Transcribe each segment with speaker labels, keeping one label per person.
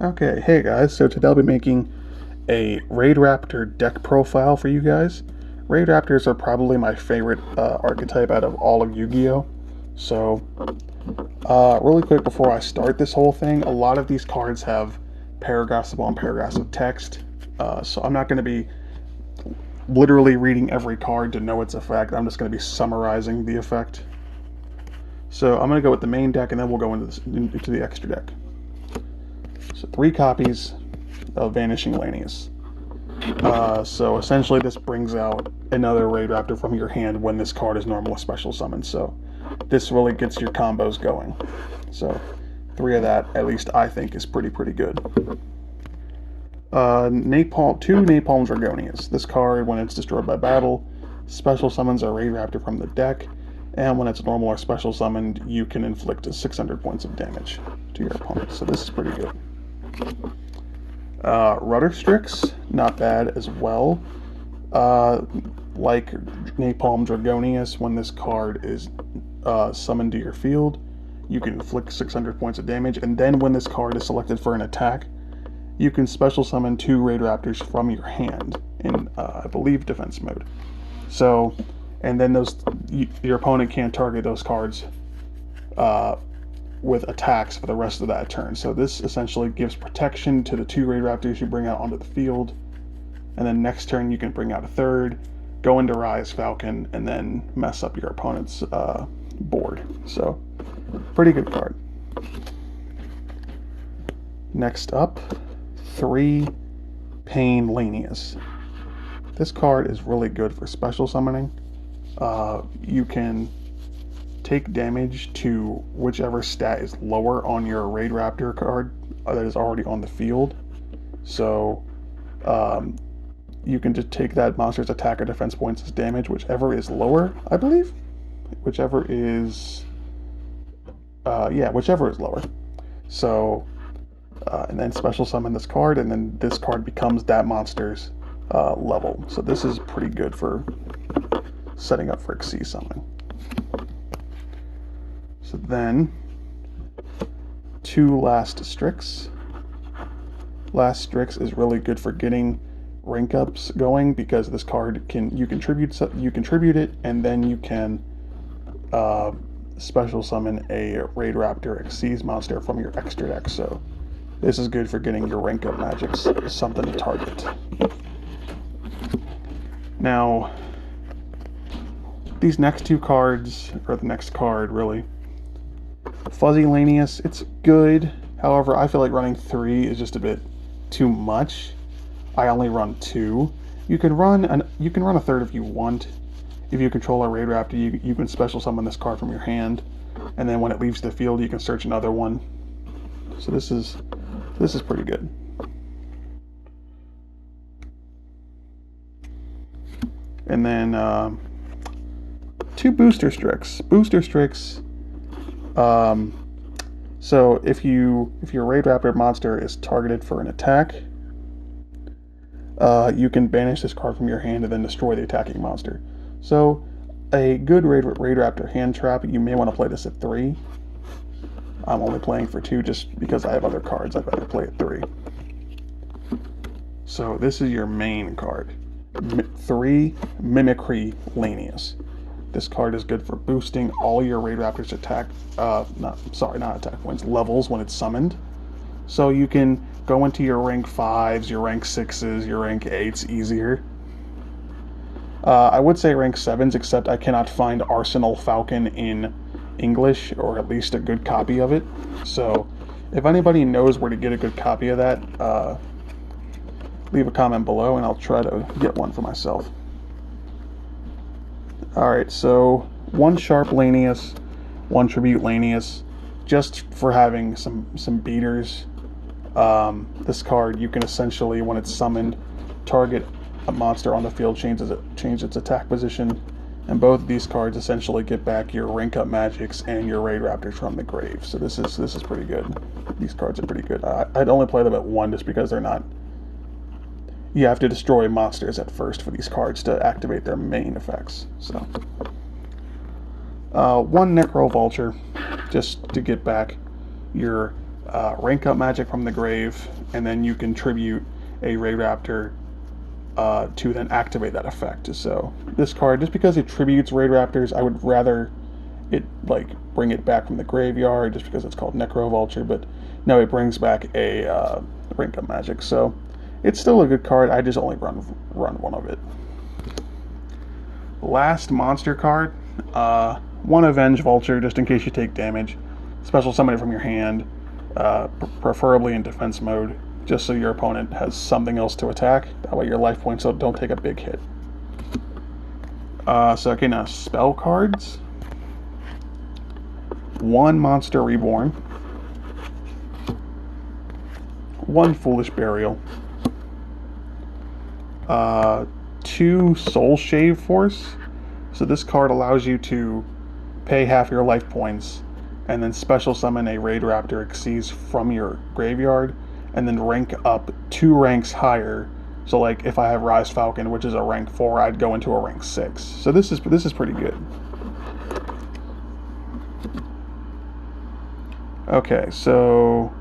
Speaker 1: Okay, hey guys, so today I'll be making a Raidraptor deck profile for you guys. Raidraptors are probably my favorite archetype out of all of Yu-Gi-Oh! So, really quick before I start this whole thing, a lot of these cards have paragraphs upon paragraphs of text, so I'm not going to be literally reading every card to know its effect. I'm just going to be summarizing the effect. So I'm going to go with the main deck, and then we'll go into the extra deck. So 3 copies of Vanishing Lanius. So essentially this brings out another Raidraptor from your hand when this card is normally special summoned. So this really gets your combos going. So 3 of that, at least I think, is pretty good. Two Napalm Dragonias. This card, when it's destroyed by battle, special summons a Raidraptor from the deck, and when it's normal or special summoned, you can inflict 600 points of damage to your opponent. So this is pretty good. Rudderstrix, not bad as well. Like Napalm Dragonius, when this card is summoned to your field, you can inflict 600 points of damage, and then when this card is selected for an attack, you can special summon 2 Raidraptors from your hand in, I believe, defense mode. So, and then your opponent can't target those cards with attacks for the rest of that turn. So this essentially gives protection to the 2 Raidraptors you bring out onto the field, and then next turn you can bring out a third, go into Rise Falcon, and then mess up your opponent's board. So, pretty good card. Next up, 3 Pain Lanius. This card is really good for special summoning. You can take damage to whichever stat is lower on your Raidraptor card that is already on the field. So you can just take that monster's attack or defense points as damage, whichever is lower, I believe. Whichever is whichever is lower. So and then special summon this card, and then this card becomes that monster's level. So this is pretty good for setting up for Xyz summoning. So then, 2 Last Strix. Last Strix is really good for getting rank ups going because this card you contribute it, and then you can special summon a Raidraptor Xyz monster from your extra deck. So this is good for getting your rank up magics something to target. Now, these next 2 cards, or the next card really, Fuzzy Lanius, it's good. However, I feel like running 3 is just a bit too much. I only run 2. You can run a third if you want. If you control a Raidraptor, you can special summon this card from your hand, and then when it leaves the field, you can search another one. So this is pretty good. And then 2 Booster Strix. Booster Strix. So if your Raidraptor monster is targeted for an attack, you can banish this card from your hand and then destroy the attacking monster. So a good Raidraptor hand trap, you may want to play this at 3. I'm only playing for 2 just because I have other cards I'd rather play at 3. So this is your main card. 3 Mimicry Lanius. This card is good for boosting all your Raidraptor's not attack points, levels when it's summoned. So you can go into your rank 5s, your rank 6s, your rank 8s easier. I would say rank 7s, except I cannot find Arsenal Falcon in English, or at least a good copy of it. So if anybody knows where to get a good copy of that, leave a comment below and I'll try to get one for myself. Alright, so 1 Sharp Lanius, 1 Tribute Lanius, just for having some beaters. This card, you can essentially, when it's summoned, target a monster on the field, change its attack position, and both of these cards essentially get back your rank up magics and your Raidraptors from the grave. So this is pretty good. These cards are pretty good. I'd only play them at 1 just because they're not. You have to destroy monsters at first for these cards to activate their main effects. So 1 Necro Vulture, just to get back your rank up magic from the grave, and then you can tribute a Raidraptor to then activate that effect. So this card, just because it tributes Raidraptors, I would rather it like bring it back from the graveyard, just because it's called Necro Vulture. But no, it brings back a rank up magic. So it's still a good card. I just only run one of it. Last monster card, one Avenge Vulture, just in case you take damage. Special summon it from your hand, preferably in defense mode, just so your opponent has something else to attack. That way your life points don't take a big hit. So okay, now spell cards. One Monster Reborn. One Foolish Burial. 2 Soul Shave Force. So this card allows you to pay half your life points and then special summon a Raidraptor Xyz from your graveyard and then rank up 2 ranks higher. So like if I have Rise Falcon, which is a rank 4, I'd go into a rank 6. So this is pretty good. Okay, so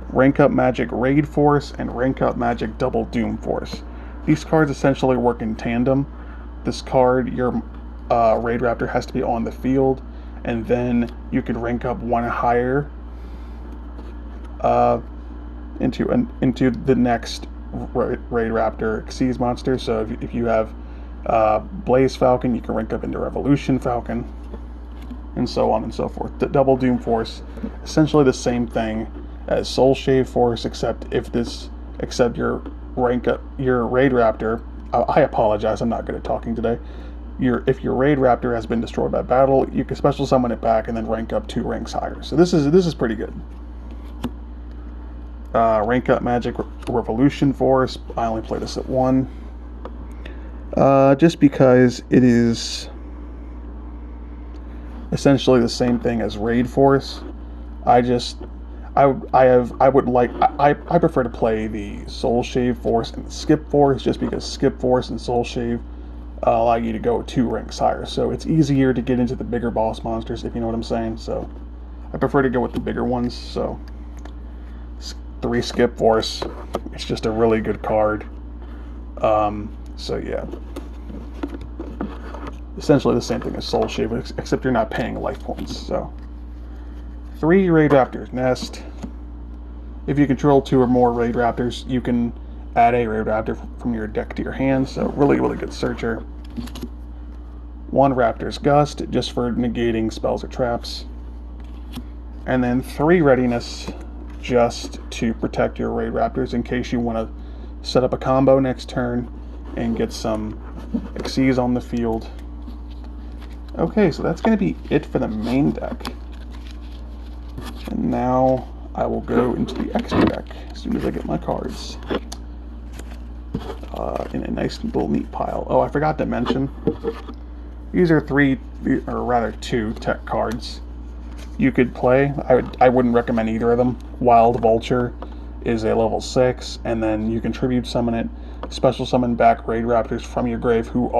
Speaker 1: rank up magic Raid Force and rank up magic Double Doom Force. These cards essentially work in tandem. This card, your Raidraptor has to be on the field, and then you could rank up 1 higher into the next Raidraptor Xyz monster. So if you have Blaze Falcon, you can rank up into Revolution Falcon, and so on and so forth. The Double Doom Force, essentially the same thing as Soul Shave Force, except your Raidraptor. I apologize, I'm not good at talking today. If your Raidraptor has been destroyed by battle, you can special summon it back and then rank up 2 ranks higher. So this is pretty good. Rank up magic Revolution Force. I only play this at 1. Just because it is essentially the same thing as Raid Force. I prefer to play the Soul Shave Force and the Skip Force, just because Skip Force and Soul Shave allow you to go 2 ranks higher. So it's easier to get into the bigger boss monsters, if you know what I'm saying. So I prefer to go with the bigger ones. So 3 Skip Force, it's just a really good card. So yeah, essentially the same thing as Soul Shave, except you're not paying life points. So 3 Raidraptors Nest. If you control 2 or more Raidraptors, you can add a Raidraptor from your deck to your hand, so really good searcher. 1 Raptor's Gust, just for negating spells or traps. And then 3 Readiness, just to protect your Raidraptors in case you want to set up a combo next turn and get some Xyz on the field. Okay, so that's going to be it for the main deck. And now I will go into the extra deck as soon as I get my cards in a nice little neat pile. Oh, I forgot to mention, these are 2 tech cards you could play. I wouldn't recommend either of them. Wild Vulture is a level 6, and then you can tribute summon it, special summon back Raidraptors from your grave whose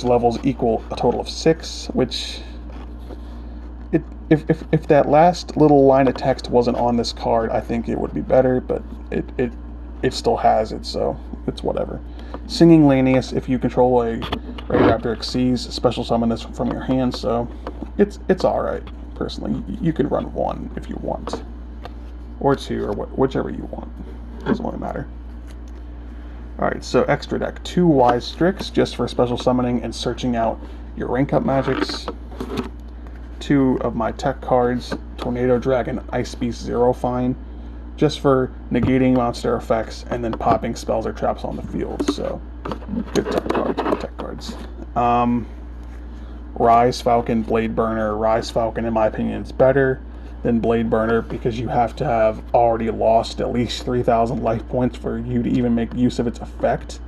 Speaker 1: levels equal a total of 6, which if that last little line of text wasn't on this card, I think it would be better, but it still has it, so it's whatever. Singing Lanius, if you control a Raidraptor Xyz, special summon this from your hand, so it's alright, personally. You can run 1 if you want, or 2, or whichever you want. Doesn't really matter. Alright, so extra deck. 2 Wise Strix, just for special summoning and searching out your rank up magics. 2 of my tech cards, Tornado Dragon, Ice Beast, Zero Fine, just for negating monster effects and then popping spells or traps on the field. So, good tech cards. Rise Falcon, Blade Burner. Rise Falcon, in my opinion, is better than Blade Burner because you have to have already lost at least 3,000 life points for you to even make use of its effect.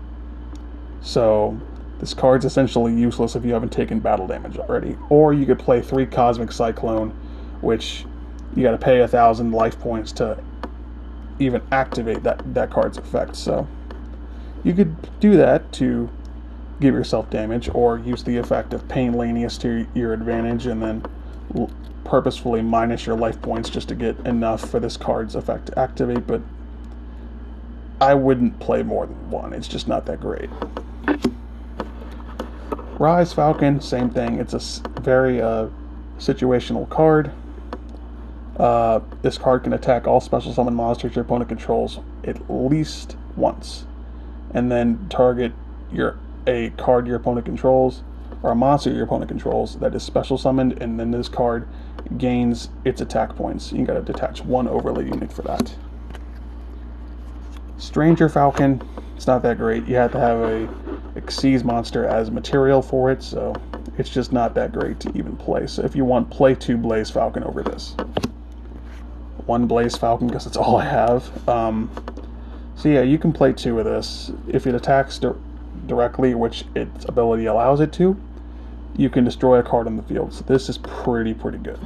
Speaker 1: So this card's essentially useless if you haven't taken battle damage already. Or you could play 3 Cosmic Cyclone, which you gotta pay 1,000 life points to even activate that card's effect. So you could do that to give yourself damage, or use the effect of paying Lanius to your advantage and then purposefully minus your life points just to get enough for this card's effect to activate, but I wouldn't play more than one. It's just not that great. Rise Falcon, same thing. It's a very situational card. This card can attack all special summon monsters your opponent controls at least once, and then target a card your opponent controls, or a monster your opponent controls that is special summoned, and then this card gains its attack points. You gotta detach one overlay unit for that. Stranger Falcon, it's not that great. You have to have a Xyz monster as material for it, so it's just not that great to even play. So if you want, play 2 Blaze Falcon over this. 1 Blaze Falcon, because it's all I have. So yeah, you can play 2 of this. If it attacks directly, which its ability allows it to, you can destroy a card on the field. So this is pretty good.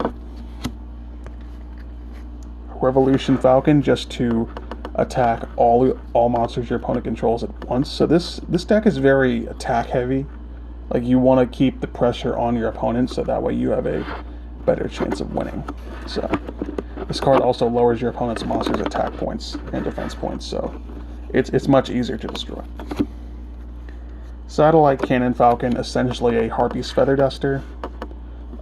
Speaker 1: Revolution Falcon, just to attack all monsters your opponent controls at once. So this deck is very attack heavy. Like, you want to keep the pressure on your opponent so that way you have a better chance of winning. So this card also lowers your opponent's monsters' attack points and defense points, so it's much easier to destroy. Satellite Cannon Falcon, essentially a Harpy's Feather Duster,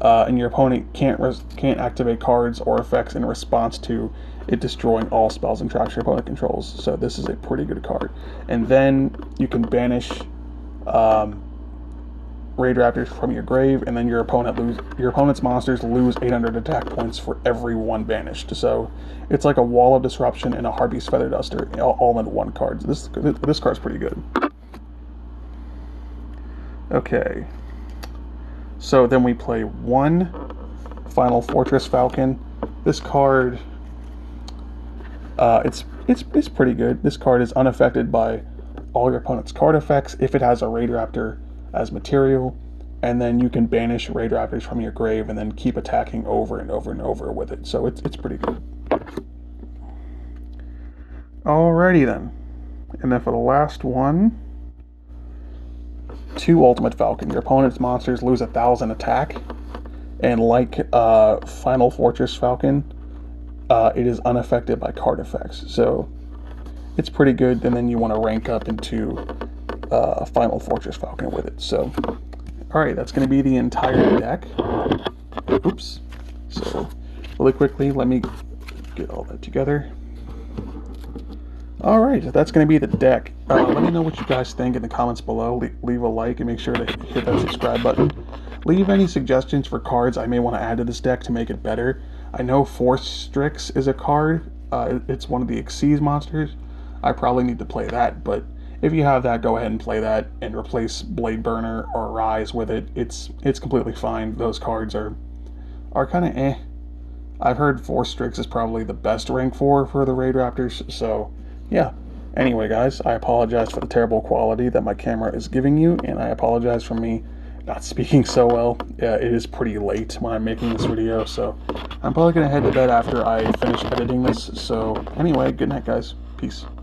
Speaker 1: and your opponent can't activate cards or effects in response to it destroying all spells and traps your opponent controls. So this is a pretty good card. And then you can banish Raidraptors from your grave, and then your opponent's monsters lose 800 attack points for every one banished. So it's like a Wall of Disruption and a Harpy's Feather Duster all in one card. So this card's pretty good. Okay, so then we play 1 Final Fortress Falcon. This card, it's pretty good. This card is unaffected by all your opponent's card effects if it has a Raidraptor as material, and then you can banish Raidraptors from your grave and then keep attacking over and over and over with it. So it's pretty good. Alrighty then, and then for the last one, 2 Ultimate Falcon. Your opponent's monsters lose 1,000 attack, and like Final Fortress Falcon, it is unaffected by card effects. So it's pretty good, and then you want to rank up into Final Fortress Falcon with it. So, alright, that's going to be the entire deck. Oops. So, really quickly, let me get all that together. Alright, that's going to be the deck. Let me know what you guys think in the comments below. Leave a like and make sure to hit that subscribe button. Leave any suggestions for cards I may want to add to this deck to make it better. I know Force Strix is a card. It's one of the Xyz monsters. I probably need to play that, but if you have that, go ahead and play that and replace Blade Burner or Rise with it. It's completely fine. Those cards are kind of eh. I've heard Force Strix is probably the best rank for the Raidraptors, so yeah. Anyway, guys, I apologize for the terrible quality that my camera is giving you, and I apologize for me not speaking so well. It is pretty late when I'm making this video, so I'm probably going to head to bed after I finish editing this. So anyway, good night, guys. Peace.